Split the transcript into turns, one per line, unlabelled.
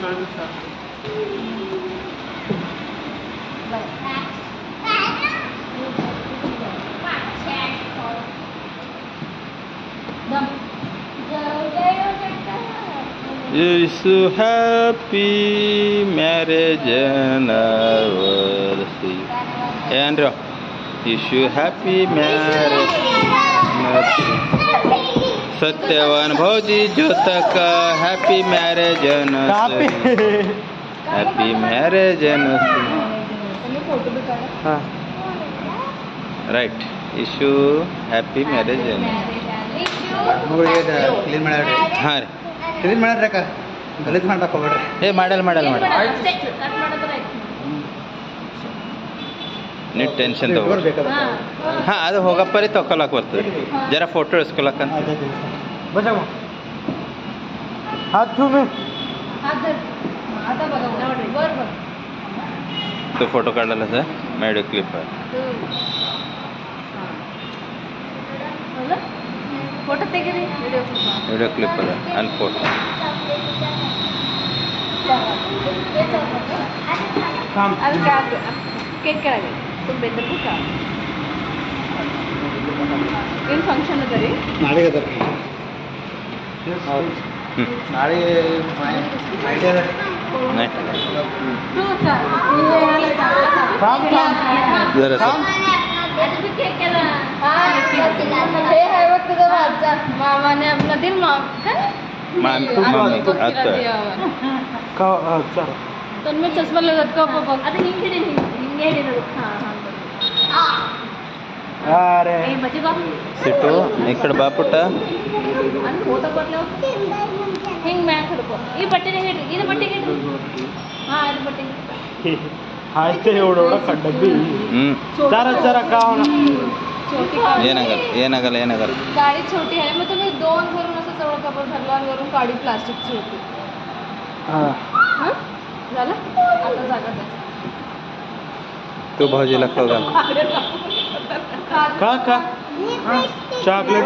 Wish you happy marriage anniversary. Andrew, wish you happy marriage anniversary. Satyavan भौजी ज्योतक happy marriage anniversary. Happy marriage anniversary. हाँ right. इशू happy marriage anniversary.
Clean ಮಾಡ್ರಿ.
ಹಾಂ ರೀ
clean ಮಾಡ್ರಕ್ಕ ಗಲೀಜ್ ಮಾಡಕ್ಕೆ ಹೋಗ್ಬೇಡ್ರಿ.
ಮಾಡಲ್ ನೀವು ಟೆನ್ಷನ್ ತಗೋರಿ. ಹಾಂ ಅದು ಹೋಗಪ್ಪರಿ ತಗೊಳಕ್ ಬರ್ತದೆ. ಜರ ಫೋಟೋ ಇಸ್ಕೊಳಕ್ಕಂತ. तो फोटो काढला सर वीडियो क्लिप
फोटो ತೆಗೆರಿ.
वीडियो क्लिप ಅದ ಅಲ್ಲಿ ಫೋಟೋ.
ಅದು ಕೇಕ್ ಕೆಳಗೆ ತುಂಬೆದ್ದಕ್ಕೂ ಕಾಮ್ ಏನು ಫಂಕ್ಷನ್ ಅದ ರೀ
ನಾಳೆಗೆ ಅದ ರೀ. ನಾಳೆ ಐಡಿಯಾ ಅದ
जरा सर
हे है वक्त मामा ने अपना दिल
मम्मी आता
तन्मे चष्मा लगत का बघ आता हिंगे हिंगे हां
अरे
ए बजे बा
सिटू इकडे बापुಟ
आणि फोटो पडले ಹಿಂಗ್ ಮ್ಯಾಕ್ ಹಿಡ್ಕೊ. ಈ ಬಟ್ಟೆನೇ ಹಿಡ್ರಿ. ಇದು ಬಟ್ಟೆಗೆ ಹಿಡ್ರಿ. ಹಾಂ ಇದು ಬಟ್ಟೆಗೆ
ಆಯ್ತು एवढं डब्बी जरा जरा का
ಏನಾಗಲ್ಲ
गाडी छोटी आहे मग तुम्ही दोन भरून असं सगळं कपड भरलं आणि वरून गाडी प्लास्टिकची होती. हां झालं आता जागा द्या.
तू भाऊजीला खाऊ घाल.
का चॉकलेट